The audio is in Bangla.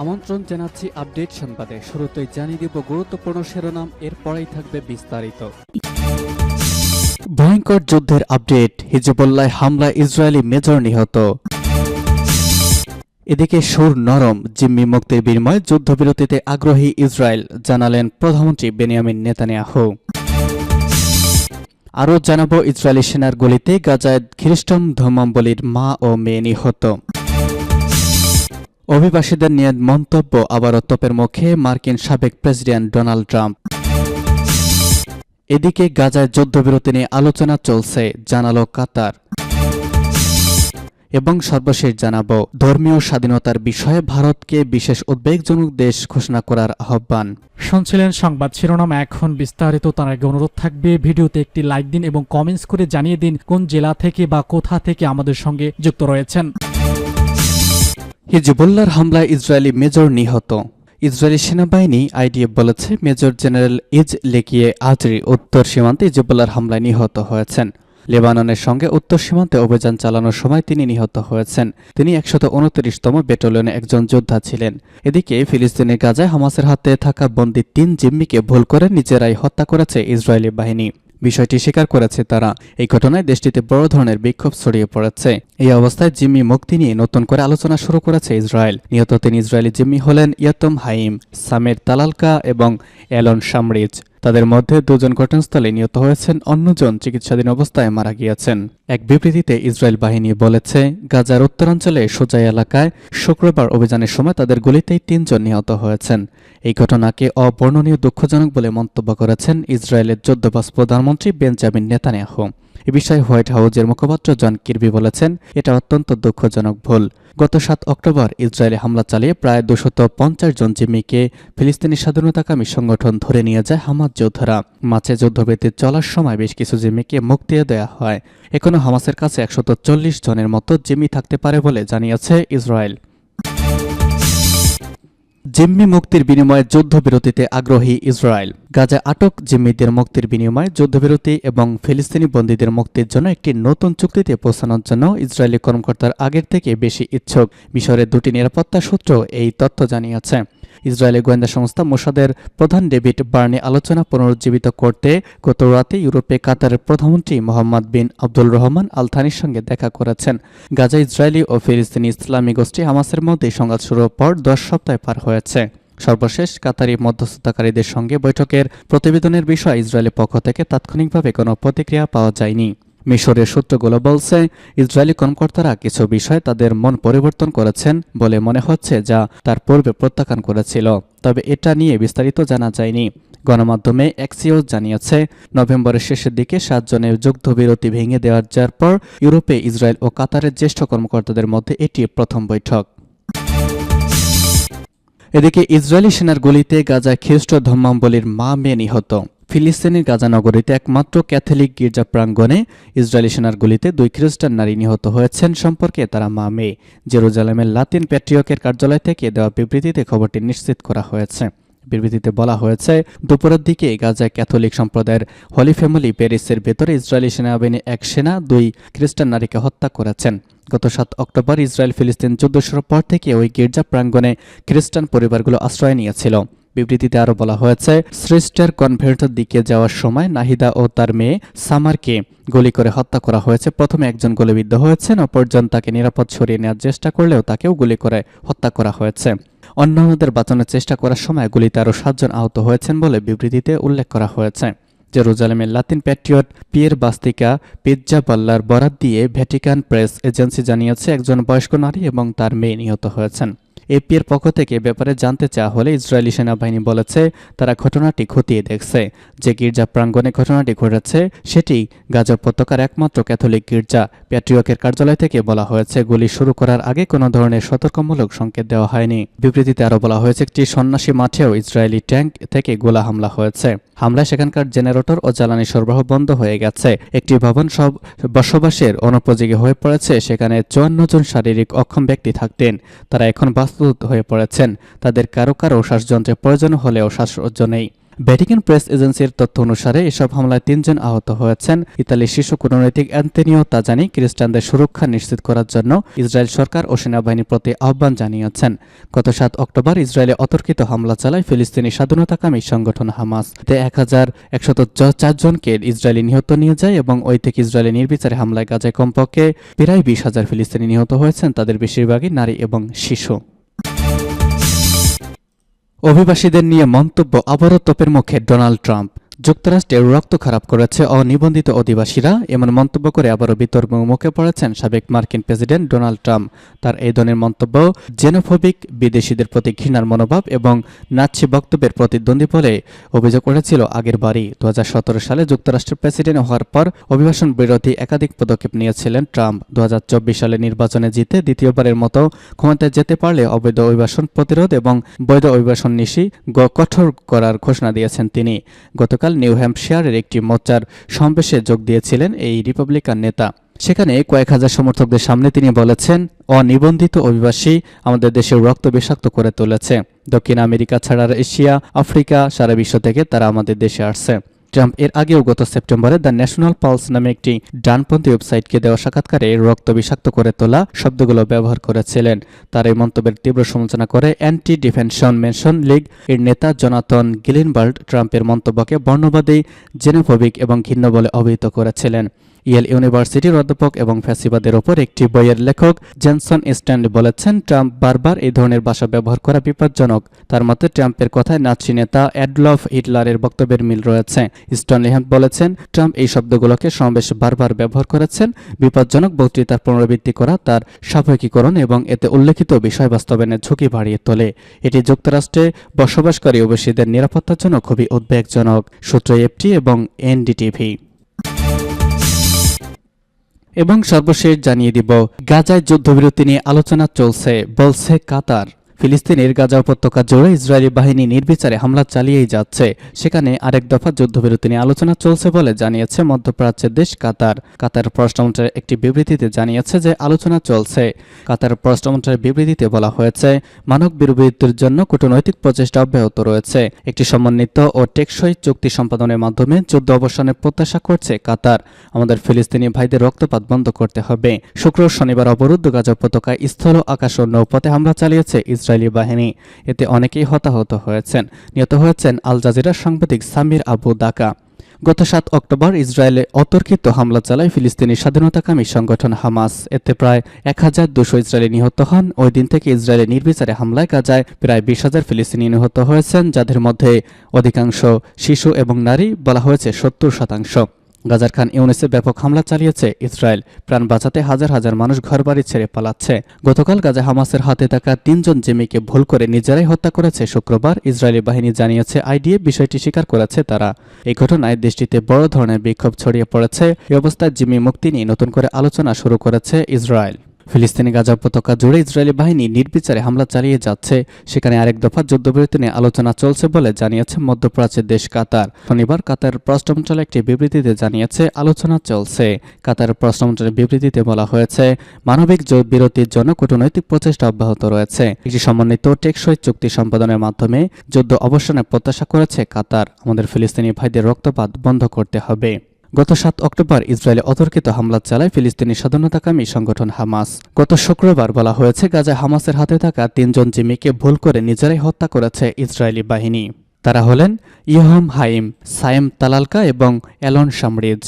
আমন্ত্রণ জানাচ্ছি আপডেট সংবাদে। শুরুতেই জানিয়ে দিব গুরুত্বপূর্ণ শিরোনাম, এরপরেই থাকবে বিস্তারিত। ভয়ঙ্কর যুদ্ধের আপডেট, হিজবুল্লাহ হামলায় ইসরায়েলি মেজর নিহত। এদিকে সুর নরম, জিম্মি মুক্তির বিনিময়ে যুদ্ধবিরতিতে আগ্রহী ইসরায়েল, জানালেন প্রধানমন্ত্রী বেনিয়ামিন নেতানিয়াহু। আরও জানাবো ইসরায়েলি সেনার গুলিতে গাজায় খ্রিস্টান ধর্মাবলম্বীর মা ও মেয়ে নিহত। অভিবাসীদের নিয়ে মন্তব্য, আবারও তোপের মুখে মার্কিন সাবেক প্রেসিডেন্ট ডোনাল্ড ট্রাম্প। এদিকে গাজায় যুদ্ধবিরতি নিয়ে আলোচনা চলছে, জানালো কাতার। এবং সর্বশেষ জানাবো ধর্মীয় স্বাধীনতার বিষয়ে ভারতকে বিশেষ উদ্বেগজনক দেশ ঘোষণা করার আহ্বান। শুনছিলেন সংবাদ শিরোনাম, এখন বিস্তারিত। তার আগে অনুরোধ থাকবে ভিডিওতে একটি লাইক দিন এবং কমেন্টস করে জানিয়ে দিন কোন জেলা থেকে বা কোথা থেকে আমাদের সঙ্গে যুক্ত রয়েছেন। হিজবুল্লাহর হামলায় ইসরায়েলি মেজর নিহত। ইসরায়েলি সেনাবাহিনী আইডিএফ বলেছে মেজর জেনারেল লেকিয়ে আজরি উত্তর সীমান্তে হিজবুল্লাহর হামলায় নিহত হয়েছেন। লেবাননের সঙ্গে উত্তর সীমান্তে অভিযান চালানোর সময় তিনি নিহত হয়েছেন। তিনি ১২৯তম ব্যাটালিয়নে একজন যোদ্ধা ছিলেন। এদিকে ফিলিস্তিনের গাজায় হামাসের হাতে থাকা বন্দী ৩ জিম্মিকে ভুল করে নিজেরাই হত্যা করেছে ইসরায়েলি বাহিনী। বিষয়টি স্বীকার করেছে তারা। এই ঘটনায় দেশটিতে বড় ধরনের বিক্ষোভ ছড়িয়ে পড়েছে। এই অবস্থায় জিম্মি মুক্তি নিয়ে নতুন করে আলোচনা শুরু করেছে ইসরায়েল। নিহত ৩ ইসরায়েলি জিম্মি হলেন ইয়াতম হাইম, সামের তালালকা এবং এলন শামরিজ। তাদের মধ্যে ২ জন ঘটনাস্থলে নিহত হয়েছেন, অন্যজন চিকিৎসাধীন অবস্থায় মারা গিয়েছেন। এক বিবৃতিতে ইসরায়েল বাহিনী বলেছে, গাজার উত্তরাঞ্চলে সোজাই এলাকায় শুক্রবার অভিযানের সময় তাদের গুলিতেই ৩ জন নিহত হয়েছেন। এই ঘটনাকে অবর্ণনীয় দুঃখজনক বলে মন্তব্য করেছেন ইসরায়েলের যুদ্ধবাজ প্রধানমন্ত্রী বেঞ্জামিন নেতানিয়াহু। এ বিষয়ে হোয়াইট হাউজের মুখপাত্র জন কির্বি বলেছেন, এটা অত্যন্ত দুঃখজনক ভুল। গত ৭ অক্টোবর ইসরায়েলি হামলা চালিয়ে প্রায় ২৫০ জন জিম্মিকে ফিলিস্তিনি স্বাধীনতাকামী সংগঠন ধরে নিয়ে যায় হামাস যোদ্ধারা। মাঝে যুদ্ধবিরতি চলার সময় বেশ কিছু জিম্মিকে মুক্তি দেওয়া হয়। এখনও হামাসের কাছে ১৪০ জনের মতো জিম্মি থাকতে পারে বলে জানিয়েছে ইসরায়েল। জিম্মি মুক্তির বিনিময়ে যুদ্ধবিরতিতে আগ্রহী ইসরায়েল। গাজায় আটক জিম্মিদের মুক্তির বিনিময়ে যুদ্ধবিরতি এবং ফিলিস্তিনি বন্দীদের মুক্তির জন্য একটি নতুন চুক্তিতে পৌঁছানোর জন্য ইসরায়েলি কর্মকর্তার আগের থেকে বেশি ইচ্ছুক। মিশরের ২টি নিরাপত্তা সূত্র এই তথ্য জানিয়েছে। ইসরায়েলি গোয়েন্দা সংস্থা মোসাদের প্রধান ডেভিড বার্নি আলোচনা পুনরুজ্জীবিত করতে গত রাতে ইউরোপে কাতারের প্রধানমন্ত্রী মোহাম্মদ বিন আব্দুল রহমান আল থানির সঙ্গে দেখা করেছেন। গাজা ইসরায়েলি ও ফিলিস্তিনি ইসলামী গোষ্ঠী হামাসের মধ্যে সংঘাত শুরুর পর ১০ সপ্তাহ পার হয়েছে। সর্বশেষ কাতারি মধ্যস্থতাকারীদের সঙ্গে বৈঠকের প্রতিবেদনের বিষয়ে ইসরায়েলের পক্ষ থেকে তাৎক্ষণিকভাবে কোনো প্রতিক্রিয়া পাওয়া যায়নি। মিশরের সূত্রগুলো বলছে, ইসরায়েলি কর্মকর্তারা কিছু বিষয়ে তাদের মন পরিবর্তন করেছেন বলে মনে হচ্ছে, যা তার পূর্বে প্রত্যাখ্যান করেছিল। তবে এটা নিয়ে বিস্তারিত জানা যায়নি। গণমাধ্যমে এক্সিওস জানিয়েছে, নভেম্বরের শেষের দিকে ৭ জনের যুদ্ধবিরতি ভেঙে দেওয়ার যার পর ইউরোপে ইসরায়েল ও কাতারের জ্যেষ্ঠ কর্মকর্তাদের মধ্যে এটি প্রথম বৈঠক। এদিকে ইসরায়েলি সেনার গুলিতে গাজায় খ্রিস্ট ধর্মাবলম্বীর মা মেয়ে নিহত। ফিলিস্তিনের গাজা নগরীতে একমাত্র ক্যাথলিক গির্জা প্রাঙ্গণে ইসরায়েলি সেনার গুলিতে ২ খ্রিস্টান নারী নিহত হয়েছেন সম্পর্কে তারা মা মেয়ে। জেরুজালেমের লাতিন প্যাট্রিয়কের কার্যালয় থেকে দেওয়া বিবৃতিতে খবরটি নিশ্চিত করা হয়েছে। বিবৃতিতে বলা হয়েছে, দুপুরের দিকে গাজায় ক্যাথলিক সম্প্রদায়ের হলি ফ্যামিলি প্যারিসের ভেতরে ইসরায়েলি সেনাবাহিনী এক সেনা ২ খ্রিস্টান নারীকে হত্যা করেছেন। গত ৭ অক্টোবর ইসরায়েল ফিলিস্তিন যুদ্ধ শুরুর পর থেকে ওই গির্জা প্রাঙ্গণে খ্রিস্টান পরিবারগুলো আশ্রয় নিয়েছিল। বিবৃতিতে আরও বলা হয়েছে, সিস্টার কনভেন্টের দিকে যাওয়ার সময় নাহিদা ও তার মেয়ে সামারকে গুলি করে হত্যা করা হয়েছে। প্রথমে একজন গুলিবিদ্ধ হয়েছেন, অপরজন তাকে নিরাপদ সরিয়ে নেওয়ার চেষ্টা করলেও তাকেও গুলি করে হত্যা করা হয়েছে। অন্যান্যদের বাঁচানোর চেষ্টা করার সময় গুলিতে আরও ৭ জন আহত হয়েছেন বলে বিবৃতিতে উল্লেখ করা হয়েছে। জেরুজালেমের লাতিন প্যাট্রিয়ট পিয়ের বাস্তিকা পিৎজাবাল্লার বরাত দিয়ে ভ্যাটিকান প্রেস এজেন্সি জানিয়েছে, একজন বয়স্ক নারী এবং তার মেয়ে নিহত হয়েছেন। এপির পক্ষ থেকে ব্যাপারে জানতে চাওয়া হলে ইসরায়েলি সেনাবাহিনী বলেছে, তারা ঘটনাটি খতিয়ে দেখছে। যে গির্জা প্রাঙ্গণে ঘটনাটি ঘটেছে সেটি গাজা উপত্যকার একমাত্র ক্যাথলিক গির্জা। প্যাট্রিয়কের কার্যালয় থেকে বলা হয়েছে, গুলি শুরু করার আগে কোনো ধরনের সতর্কমূলক সংকেত দেওয়া হয়নি। বিবৃতিতে আরও বলা হয়েছে, একটি সন্ন্যাসী মাঠেও ইসরায়েলি ট্যাঙ্ক থেকে গোলা হামলা হয়েছে। হামলায় সেখানকার জেনারেটর ও জ্বালানি সরবরাহ বন্ধ হয়ে গেছে। একটি ভবন সব বসবাসের অনুপযোগী হয়ে পড়েছে। সেখানে ৫৪ জন শারীরিক অক্ষম ব্যক্তি থাকতেন। তারা এখন বাস্তুত হয়ে পড়েছেন। তাদের কারো কারো শ্বাসযন্ত্রের প্রয়োজন হলেও শ্বাসযন্ত্র নেই। ভ্যাটিকান প্রেস এজেন্সির তথ্য অনুসারে এসব হামলায় 3 জন আহত হয়েছেন। ইতালির শীর্ষ কূটনৈতিক অ্যান্তোনিও তাজানি খ্রিস্টানদের সুরক্ষা নিশ্চিত করার জন্য ইসরায়েল সরকার ও সেনাবাহিনীর প্রতি আহ্বান জানিয়েছেন। গত 7 অক্টোবর ইসরায়েলে অতর্কিত হামলা চালায় ফিলিস্তিনি স্বাধীনতাকামী সংগঠন হামাস। এতে 1104 জনকে ইসরায়েলি নিহত নিয়ে যায় এবং ওই থেকে ইসরায়েলি নির্বিচারে হামলায় গাজায় কমপক্ষে প্রায় 20,000 ফিলিস্তিনি নিহত হয়েছেন, তাদের বেশিরভাগই নারী এবং শিশু। অভিবাসীদের নিয়ে মন্তব্য আবারও তোপের মুখে ডোনাল্ড ট্রাম্প। যুক্তরাষ্ট্রের রক্ত খারাপ করেছে অনিবন্ধিত অধিবাসীরা, এমন মন্তব্য করে আবারও বিতর্কের মুখে পড়েছেন সাবেক মার্কিন প্রেসিডেন্ট ডোনাল্ড ট্রাম্প। তার এই ধরনের মন্তব্য জেনোফোবিক, বিদেশিদের প্রতি ঘৃণার মনোভাব এবং নাৎসি বক্তব্যের প্রতিদ্বন্দ্বী বলে অভিযোগ করেছিল আগের বারই। 2017 সালে যুক্তরাষ্ট্রের প্রেসিডেন্ট হওয়ার পর অভিবাসন বিরোধী একাধিক পদক্ষেপ নিয়েছিলেন ট্রাম্প। 2024 সালে নির্বাচনে জিতে দ্বিতীয়বারের মতো ক্ষমতায় যেতে পারলে অবৈধ অভিবাসন প্রতিরোধ এবং বৈধ অভিবাসন নীতি কঠোর করার ঘোষণা দিয়েছেন তিনি। গতকাল নিউ হ্যাম্পশায়ারের একটি মোর্চার সমাবেশে যোগ দিয়েছিলেন এই রিপাবলিকান নেতা। সেখানে কয়েক হাজার সমর্থকদের সামনে তিনি বলেছেন, অনিবন্ধিত অভিবাসী আমাদের দেশের রক্ত বিষাক্ত করে তুলেছে। দক্ষিণ আমেরিকা ছাড়া এশিয়া, আফ্রিকা, সারা বিশ্ব থেকে তারা আমাদের দেশে আসছে। ট্রাম্প এর আগেও গত সেপ্টেম্বরে দ্য ন্যাশনাল পালস নামে একটি ডানপন্থী ওয়েবসাইটকে দেওয়া সাক্ষাৎকারে রক্ত বিষাক্ত করে তোলা শব্দগুলো ব্যবহার করেছিলেন। তার এই মন্তব্যের তীব্র সমালোচনা করে অ্যান্টি ডিফেনশন মেনশন লীগ এর নেতা জোনাথন গিলিনবার্ড ট্রাম্পের মন্তব্যকে বর্ণবাদী, জেনোফোবিক এবং ঘৃণ্য বলে অভিহিত করেছিলেন। ইয়েল ইউনিভার্সিটির অধ্যাপক এবং ফ্যাসিবাদের ওপর একটি বইয়ের লেখক জেনসন স্ট্যান্ডলি বলেছেন, ট্রাম্প বারবার এই ধরনের ভাষা ব্যবহার করা বিপজ্জনক। তার মতে ট্রাম্পের কথায় নাৎসি নেতা অ্যাডলফ হিটলারের বক্তব্যের মিল রয়েছে। স্ট্যানলি বলেছেন, ট্রাম্প এই শব্দগুলোকে সমাবেশে বারবার ব্যবহার করেছেন। বিপজ্জনক বক্তৃতার পুনরাবৃত্তি করা তার স্বাভাবিকীকরণ এবং এতে উল্লেখিত বিষয় বাস্তবায়নের ঝুঁকি বাড়িয়ে তোলে। এটি যুক্তরাষ্ট্রে বসবাসকারী অভিবাসীদের নিরাপত্তার জন্য খুবই উদ্বেগজনক। সূত্র এফটি এবং এনডিটিভি। এবং সর্বশেষ জানিয়ে দিব, গাজায় যুদ্ধবিরতি নিয়ে আলোচনা চলছে বলছে কাতার। ফিলিস্তিনের গাজা উপত্যকা জুড়ে ইসরায়েলি বাহিনী নির্বিচারে হামলা চালিয়েই যাচ্ছে। সেখানে আরেক দফা যুদ্ধবিরতি নিয়ে আলোচনা চলছে বলে জানিয়েছে মধ্যপ্রাচ্যের দেশ কাতার। কাতার পররাষ্ট্রমন্ত্রীর একটি বিবৃতিতে জানিয়েছে যে আলোচনা চলছে। কাতার পররাষ্ট্রমন্ত্রীর বিবৃতিতে বলা হয়েছে, মানব বিরতির জন্য কূটনৈতিক প্রচেষ্টা অব্যাহত রয়েছে। একটি সমন্বিত ও টেকসই চুক্তি সম্পাদনের মাধ্যমে যুদ্ধ অবসানের প্রত্যাশা করছে কাতার। আমাদের ফিলিস্তিনি ভাইদের রক্তপাত বন্ধ করতে হবে। শুক্র শনিবার অবরুদ্ধ গাজা উপত্যকায় স্থল, আকাশ ও নৌপথে হামলা চালিয়েছে ইসরায়েলি বাহিনী। এতে অনেকেই হতাহত হয়েছেন। নিহত হয়েছেন আল জাজিরার সাংবাদিক সামির আবু দাকা। গত 7 অক্টোবর ইসরায়েলে অতর্কিত হামলা চালায় ফিলিস্তিনি স্বাধীনতাকামী সংগঠন হামাস। এতে প্রায় 1200 ইসরায়েলি নিহত হন। ওই দিন থেকে ইসরায়েলের নির্বিচারে হামলায় গাজায় প্রায় 20,000 ফিলিস্তিনি নিহত হয়েছেন, যাদের মধ্যে অধিকাংশ শিশু এবং নারী, বলা হয়েছে 70%। গাজার খান ইউনিসে ব্যাপক হামলা চালিয়েছে ইসরায়েল। প্রাণ বাঁচাতে হাজার হাজার মানুষ ঘরবাড়ি ছেড়ে পালাচ্ছে। গতকাল গাজা হামাসের হাতে থাকা 3 জন জিম্মিকে ভুল করে নিজেরাই হত্যা করেছে শুক্রবার। ইসরায়েলি বাহিনী জানিয়েছে আইডিএফ বিষয়টি স্বীকার করেছে তারা। এই ঘটনায় দেশটিতে বড় ধরনের বিক্ষোভ ছড়িয়ে পড়েছে। এই অবস্থায় জিম্মি মুক্তি নিয়ে নতুন করে আলোচনা শুরু করেছে ইসরায়েল। ফিলিস্তিনি গাজা উপত্যকা জুড়ে ইসরায়েলি বাহিনী নির্বিচারে হামলা চালিয়ে যাচ্ছে। সেখানে আরেক দফা যুদ্ধবিরতি নিয়ে আলোচনা চলছে বলে জানিয়েছে মধ্যপ্রাচ্যের দেশ কাতার। শনিবার কাতার পররাষ্ট্র মন্ত্রণালয় একটি বিবৃতিতে জানিয়েছে আলোচনা চলছে। কাতার পররাষ্ট্র মন্ত্রণালয়ের বিবৃতিতে বলা হয়েছে, মানবিক বিরতির জন্য কূটনৈতিক প্রচেষ্টা অব্যাহত রয়েছে। একটি সমন্বিত টেকসই চুক্তি সম্পাদনের মাধ্যমে যুদ্ধ অবসানের প্রত্যাশা করেছে কাতার। আমাদের ফিলিস্তিনি ভাইদের রক্তপাত বন্ধ করতে হবে। গত 7 অক্টোবর ইসরায়েলে অতর্কিত হামলা চালায় ফিলিস্তিনি স্বাধীনতাকামী সংগঠন হামাস। গত শুক্রবার বলা হয়েছে, গাজায় হামাসের হাতে থাকা 3 জন জিম্মিকে ভুল করে নিজেরাই হত্যা করেছে ইসরায়েলি বাহিনী। তারা হলেন ইহম হাইম, সায়েম তালালকা এবং এলন শামরিজ।